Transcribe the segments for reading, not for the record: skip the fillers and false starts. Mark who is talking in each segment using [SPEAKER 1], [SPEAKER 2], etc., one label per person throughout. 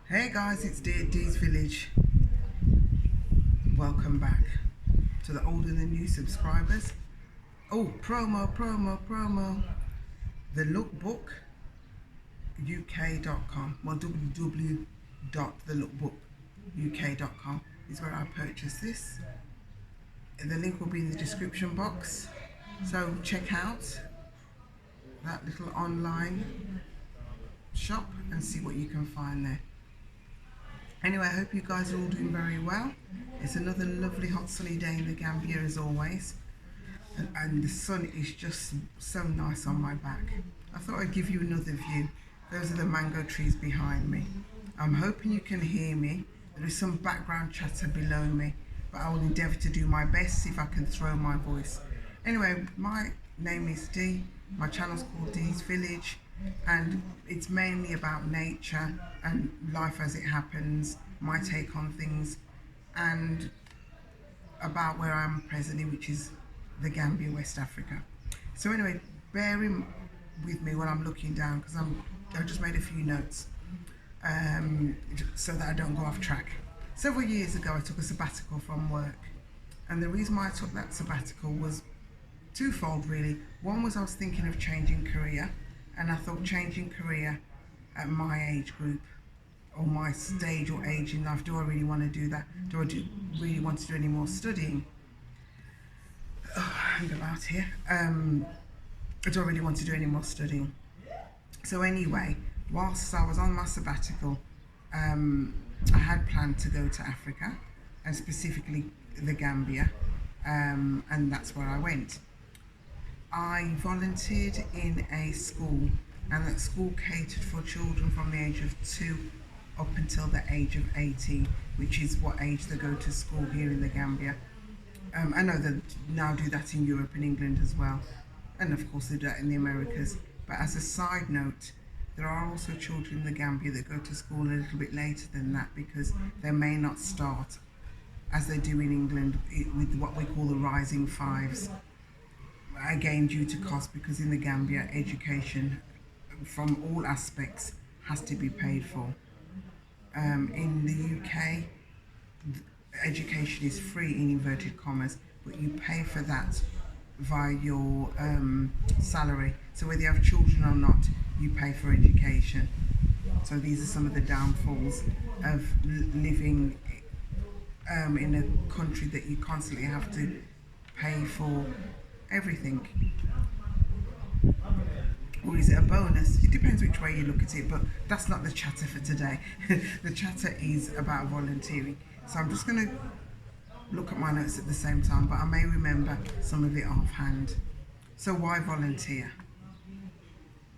[SPEAKER 1] Hey guys, it's Dee's Village. Welcome back to the old and the new subscribers. Oh, promo. The lookbookuk.com. Well, www.thelookbookuk.com is where I purchased this. The link will be in the description box. So check out that little online shop and see what you can find there. Anyway, I hope you guys are all doing very well. It's another lovely hot sunny day in the Gambia as always. And the sun is just so nice on my back. I thought I'd give you another view. Those are the mango trees behind me. I'm hoping you can hear me. There is some background chatter below me, but I will endeavour to do my best, see if I can throw my voice. Anyway, my name is Dee. My channel's called Dee's Village, and it's mainly about nature and life as it happens, my take on things, and about where I'm presently, which is the Gambia, West Africa. So anyway, bear with me while I'm looking down, because I just made a few notes so that I don't go off track. Several years ago I took a sabbatical from work, and the reason why I took that sabbatical was twofold really. One was I was thinking of changing career, and I thought changing career at my age group or my stage or age in life, do I really want to do that? Do I really want to do any more studying? Hang about here. Do I really want to do any more studying? So anyway, whilst I was on my sabbatical, I had planned to go to Africa, and specifically the Gambia, and that's where I went. I volunteered in a school, and that school catered for children from the age of 2 up until the age of 18, which is what age they go to school here in the Gambia. I know they now do that in Europe and England as well, and of course they do that in the Americas. But as a side note, there are also children in the Gambia that go to school a little bit later than that, because they may not start as they do in England with what we call the rising fives. Again, due to cost, because in the Gambia education from all aspects has to be paid for. In the UK, education is free in inverted commas, but you pay for that via your salary. So whether you have children or not, you pay for education. So these are some of the downfalls of living in a country that you constantly have to pay for everything. Or is it a bonus? It depends which way you look at it, but that's not the chatter for today. The chatter is about volunteering. So I'm just going to look at my notes at the same time, but I may remember some of it offhand. So why volunteer?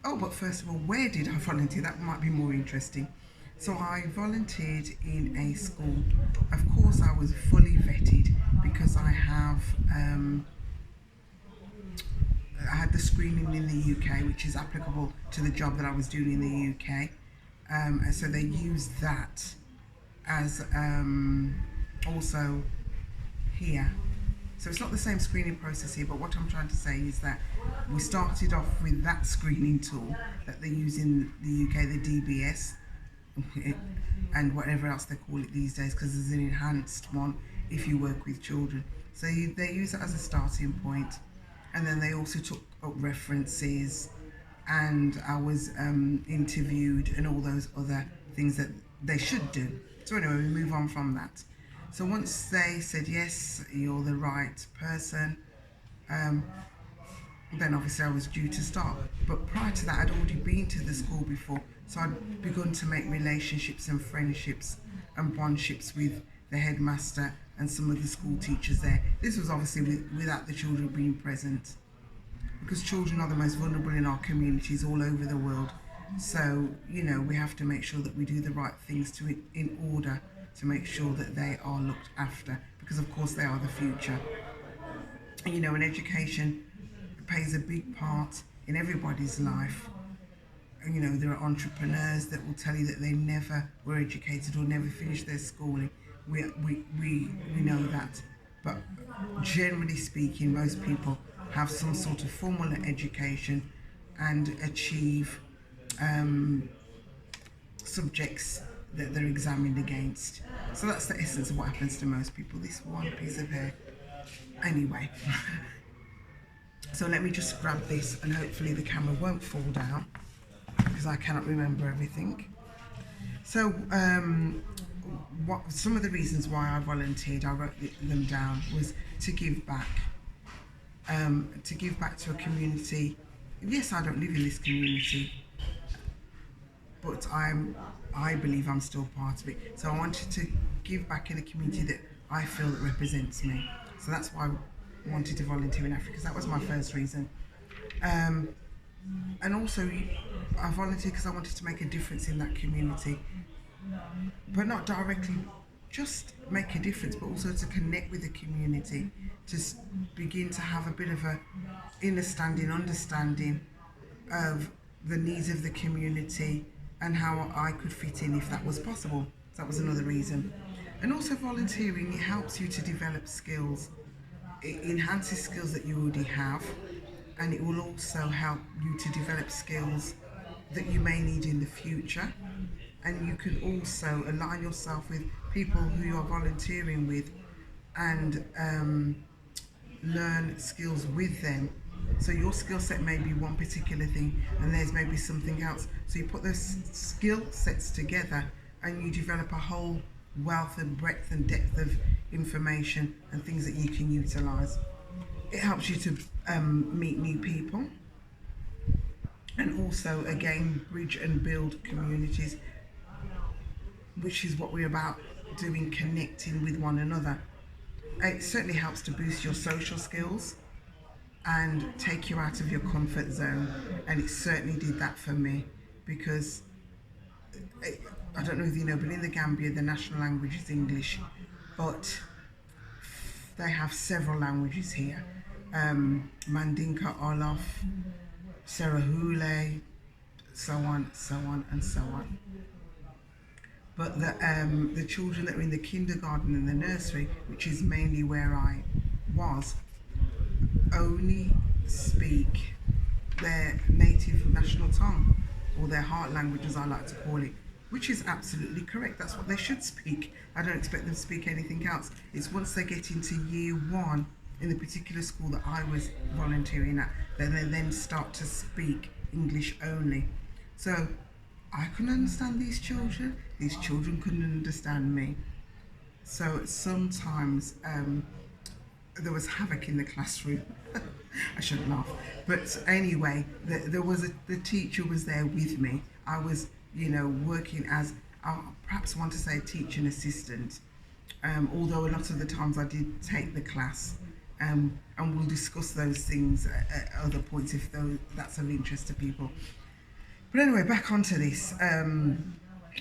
[SPEAKER 1] Oh, but first of all, where did I volunteer? That might be more interesting. So I volunteered in a school. Of course, I was fully vetted because I had the screening in the UK, which is applicable to the job that I was doing in the UK. And so they used that as also here. So it's not the same screening process here, but what I'm trying to say is that we started off with that screening tool that they use in the UK, the DBS, and whatever else they call it these days, because there's an enhanced one if you work with children. So they use it as a starting point, and then they also took up references, and I was interviewed and all those other things that they should do. So anyway, we move on from that. So once they said, yes, you're the right person, then obviously I was due to start. But prior to that, I'd already been to the school before, so I'd begun to make relationships and friendships and bondships with the headmaster and some of the school teachers there. This was obviously without the children being present, because children are the most vulnerable in our communities all over the world. So, you know, we have to make sure that we do the right things in order to make sure that they are looked after, because of course they are the future. And, you know, and education plays a big part in everybody's life. And, you know, there are entrepreneurs that will tell you that they never were educated or never finished their schooling. We know that. But generally speaking, most people have some sort of formal education and achieve subjects that they're examined against. So that's the essence of what happens to most people, this one piece of hair. Anyway, so let me just grab this, and hopefully the camera won't fall down because I cannot remember everything. So what some of the reasons why I volunteered, I wrote them down, was to give back. To give back to a community. Yes, I don't live in this community, but I believe I'm still part of it. So I wanted to give back in a community that I feel that represents me. So that's why I wanted to volunteer in Africa, because that was my first reason. And also I volunteered because I wanted to make a difference in that community, but not directly just make a difference, but also to connect with the community, to begin to have a bit of a understanding of the needs of the community and how I could fit in if that was possible. So that was another reason. And also volunteering, it helps you to develop skills. It enhances skills that you already have, and it will also help you to develop skills that you may need in the future. And you can also align yourself with people who you're volunteering with and learn skills with them. So your skill set may be one particular thing and theirs may be something else. So you put those skill sets together and you develop a whole wealth and breadth and depth of information and things that you can utilize. It helps you to meet new people, and also again bridge and build communities, which is what we're about doing, connecting with one another. It certainly helps to boost your social skills and take you out of your comfort zone, and it certainly did that for me, because I don't know if you know, but in the Gambia the national language is English, but they have several languages here. Mandinka, Olof, Serahule, so on and so on. But the children that are in the kindergarten and the nursery, which is mainly where I was, only speak their native national tongue, or their heart language as I like to call it, which is absolutely correct. That's what they should speak. I don't expect them to speak anything else. It's once they get into year one in the particular school that I was volunteering at, that they then start to speak English only. So I couldn't understand these children couldn't understand me. So sometimes there was havoc in the classroom. I shouldn't laugh, but anyway, the teacher was there with me. I was, working as, I perhaps want to say, a teaching assistant, although a lot of the times I did take the class, and we'll discuss those things at other points if that's of interest to people. But anyway, back onto this.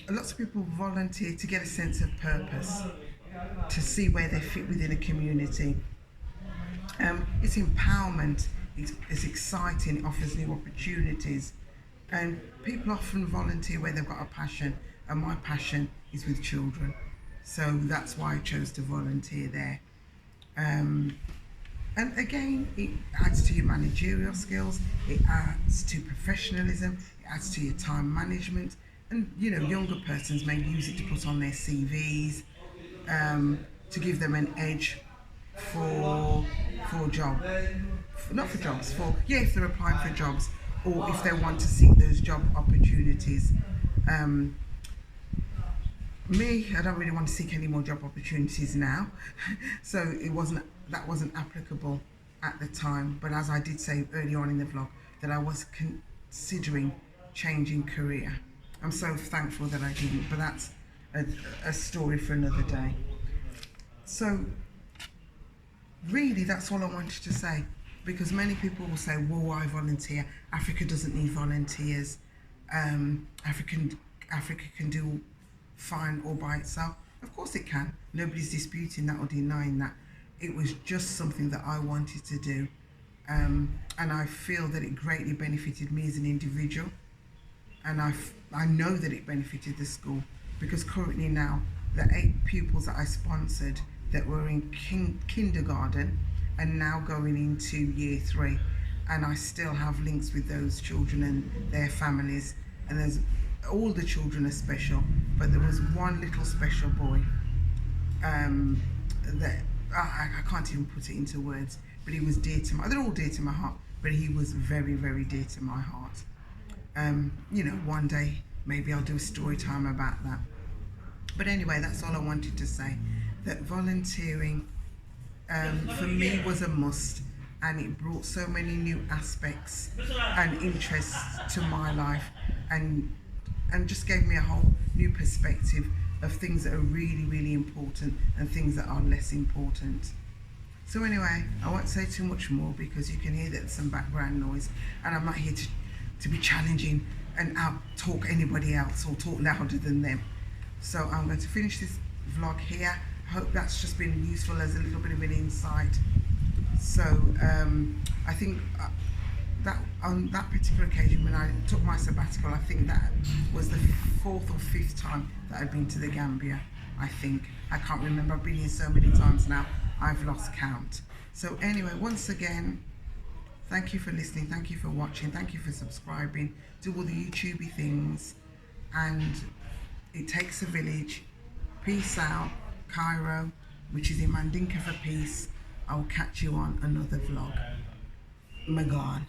[SPEAKER 1] Lots of people volunteer to get a sense of purpose, to see where they fit within a community. It's empowerment, it's exciting, it offers new opportunities, and people often volunteer where they've got a passion, and my passion is with children, so that's why I chose to volunteer there. And again, it adds to your managerial skills, it adds to professionalism, it adds to your time management, and younger persons may use it to put on their CVs, to give them an edge for job, not for jobs, if they're applying for jobs, or if they want to seek those job opportunities. Me, I don't really want to seek any more job opportunities now, so that wasn't applicable at the time. But as I did say early on in the vlog, that I was considering changing career. I'm so thankful that I didn't, but that's a story for another day. So really, that's all I wanted to say, because many people will say, well, why volunteer? Africa doesn't need volunteers. Africa can do fine all by itself. Of course it can. Nobody's disputing that or denying that. It was just something that I wanted to do. And I feel that it greatly benefited me as an individual. And I know that it benefited the school, because currently now, the 8 pupils that I sponsored that were in kindergarten and now going into year 3, and I still have links with those children and their families, and there's all the children are special, but there was one little special boy that I can't even put it into words, but he was dear to my, they're all dear to my heart, but he was very, very dear to my heart. You know, one day maybe I'll do a story time about that. But anyway, that's all I wanted to say, that volunteering for me was a must, and it brought so many new aspects and interests to my life, and just gave me a whole new perspective of things that are really, really important and things that are less important. So anyway, I won't say too much more because you can hear that there's some background noise, and I'm not here to be challenging and out talk anybody else or talk louder than them. So I'm going to finish this vlog here. I hope that's just been useful as a little bit of an insight. So I think that on that particular occasion when I took my sabbatical, I think that was the 4th or 5th time that I'd been to the Gambia. I think, I can't remember, I've been here so many times now, I've lost count. So anyway, once again, thank you for listening, thank you for watching, thank you for subscribing, do all the YouTubey things, and it takes a village. Peace out, Kairo, which is in Mandinka for peace. I will catch you on another vlog. My God.